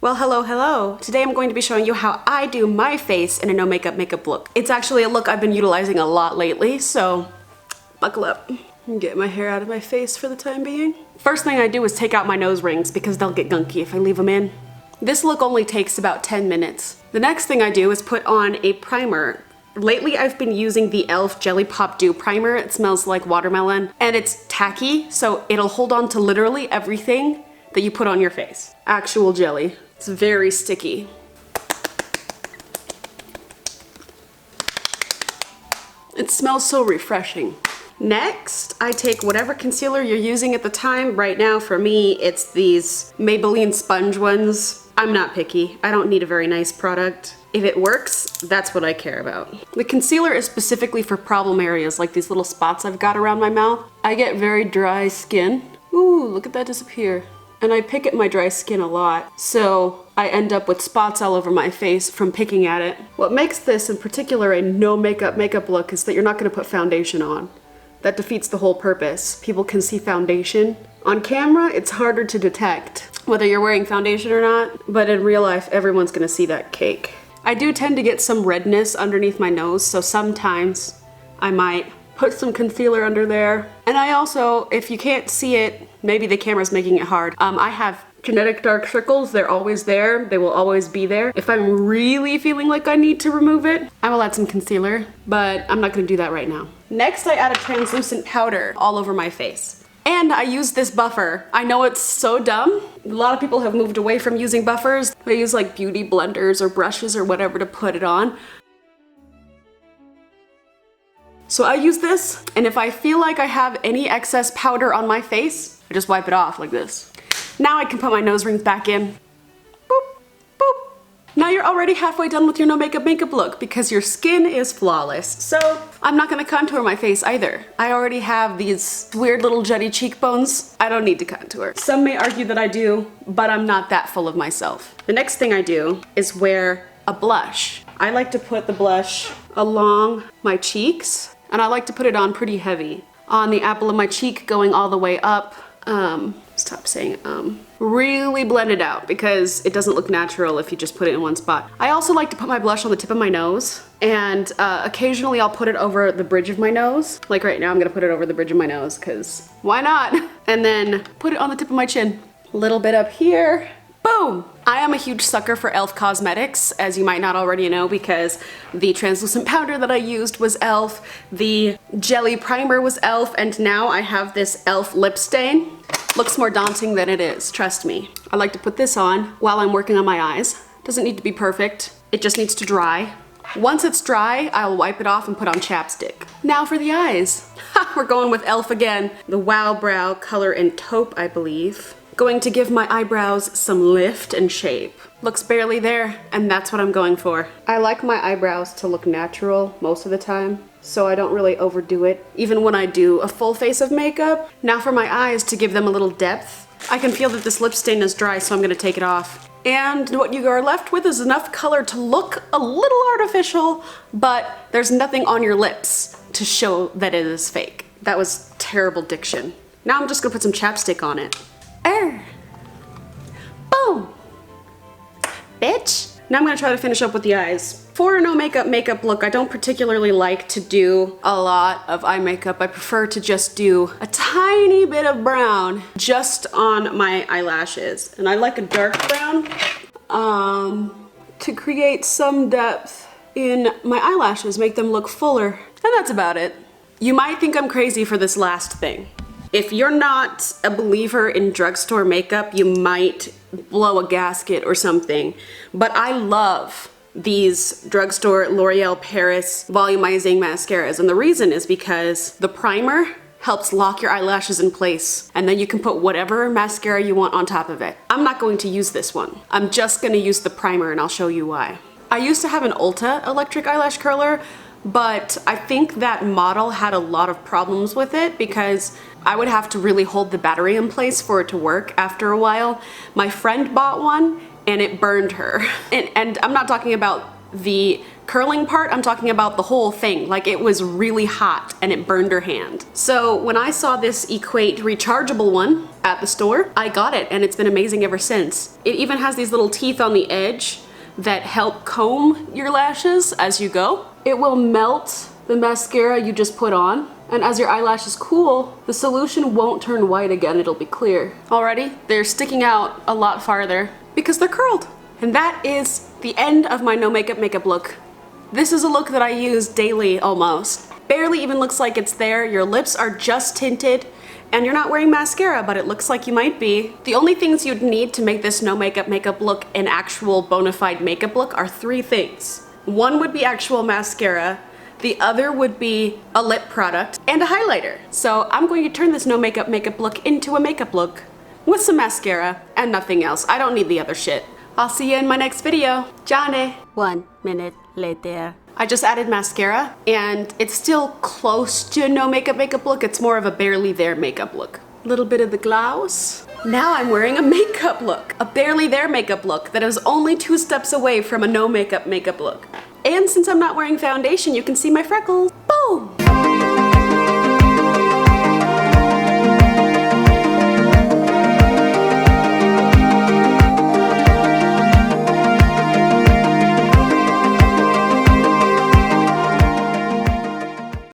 Well, hello. Today I'm going to be showing you how I do my face in a no makeup look. It's actually a look I've been utilizing a lot lately, so buckle up. Get my hair out of my face for the time being. First thing I do is take out my nose rings because they'll get gunky if I leave them in. This look only takes about 10 minutes. The next thing I do is put on a primer. Lately I've been using the e.l.f. JELLYPOP Dew Primer. It smells like watermelon and it's tacky, so it'll hold on to literally everything that you put on your face. Actual jelly. It's very sticky. It smells so refreshing. Next, I take whatever concealer you're using at the time. Right now, for me, it's these Maybelline sponge ones. I'm not picky. I don't need a very nice product. If it works, that's what I care about. The concealer is specifically for problem areas, like these little spots I've got around my mouth. I get very dry skin. Ooh, look at that disappear. And I pick at my dry skin a lot, so I end up with spots all over my face from picking at it. What makes this in particular a no makeup look is that you're not gonna put foundation on. That defeats the whole purpose. People can see foundation. On camera, it's harder to detect whether you're wearing foundation or not, but in real life, everyone's gonna see that cake. I do tend to get some redness underneath my nose, so sometimes I might put some concealer under there. And I also, if you can't see it, maybe the camera's making it hard. I have genetic dark circles. They're always there. They will always be there. If I'm really feeling like I need to remove it, I will add some concealer, but I'm not gonna do that right now. Next, I add a translucent powder all over my face. And I use this buffer. I know it's so dumb. A lot of people have moved away from using buffers. They use like beauty blenders or brushes or whatever to put it on. So I use this, and if I feel like I have any excess powder on my face, I just wipe it off like this. Now I can put my nose rings back in. Boop, boop. Now you're already halfway done with your no makeup look because your skin is flawless. So I'm not gonna contour my face either. I already have these weird little jutty cheekbones. I don't need to contour. Some may argue that I do, but I'm not that full of myself. The next thing I do is wear a blush. I like to put the blush along my cheeks, and I like to put it on pretty heavy. On the apple of my cheek going all the way up. Stop saying really blend it out because it doesn't look natural if you just put it in one spot. I also like to put my blush on the tip of my nose, and occasionally I'll put it over the bridge of my nose. Like right now I'm gonna put it over the bridge of my nose because why not? And then put it on the tip of my chin. A little bit up here. Boom! I am a huge sucker for e.l.f. cosmetics, as you might not already know, because the translucent powder that I used was e.l.f., the jelly primer was e.l.f., and now I have this e.l.f. lip stain. Looks more daunting than it is, trust me. I like to put this on while I'm working on my eyes. Doesn't need to be perfect, it just needs to dry. Once it's dry, I'll wipe it off and put on chapstick. Now for the eyes. Ha! We're going with e.l.f. again. The Wow Brow color in taupe, I believe. Going to give my eyebrows some lift and shape. Looks barely there, and that's what I'm going for. I like my eyebrows to look natural most of the time, so I don't really overdo it, even when I do a full face of makeup. Now for my eyes, to give them a little depth. I can feel that this lip stain is dry, so I'm gonna take it off. And what you are left with is enough color to look a little artificial, but there's nothing on your lips to show that it is fake. That was terrible diction. Now I'm just gonna put some chapstick on it. Boom! Bitch! Now I'm gonna try to finish up with the eyes. For a no makeup look, I don't particularly like to do a lot of eye makeup. I prefer to just do a tiny bit of brown just on my eyelashes. And I like a dark brown to create some depth in my eyelashes, make them look fuller. And that's about it. You might think I'm crazy for this last thing. If you're not a believer in drugstore makeup, you might blow a gasket or something. But I love these drugstore L'Oreal Paris volumizing mascaras. And the reason is because the primer helps lock your eyelashes in place. And then you can put whatever mascara you want on top of it. I'm not going to use this one. I'm just gonna use the primer, and I'll show you why. I used to have an Ulta electric eyelash curler, but I think that model had a lot of problems with it because I would have to really hold the battery in place for it to work after a while. My friend bought one and it burned her. And I'm not talking about the curling part, I'm talking about the whole thing. Like, it was really hot and it burned her hand. So when I saw this Equate rechargeable one at the store. I got it and it's been amazing ever since. It even has these little teeth on the edge that help comb your lashes as you go. It will melt the mascara you just put on, and as your eyelashes cool, the solution won't turn white again, it'll be clear. Already, they're sticking out a lot farther because they're curled. And that is the end of my no makeup makeup look. This is a look that I use daily almost. Barely even looks like it's there, your lips are just tinted, and you're not wearing mascara, but it looks like you might be. The only things you'd need to make this no makeup makeup look an actual bona fide makeup look are 3 things. One would be actual mascara, the other would be a lip product, and a highlighter. So I'm going to turn this no makeup makeup look into a makeup look with some mascara and nothing else. I don't need the other shit. I'll see you in my next video. Johnny. 1 minute later. I just added mascara, and it's still close to a no makeup makeup look. It's more of a barely there makeup look. A little bit of the gloss. Now I'm wearing a makeup look. A barely there makeup look that is only 2 steps away from a no makeup makeup look. And since I'm not wearing foundation, you can see my freckles.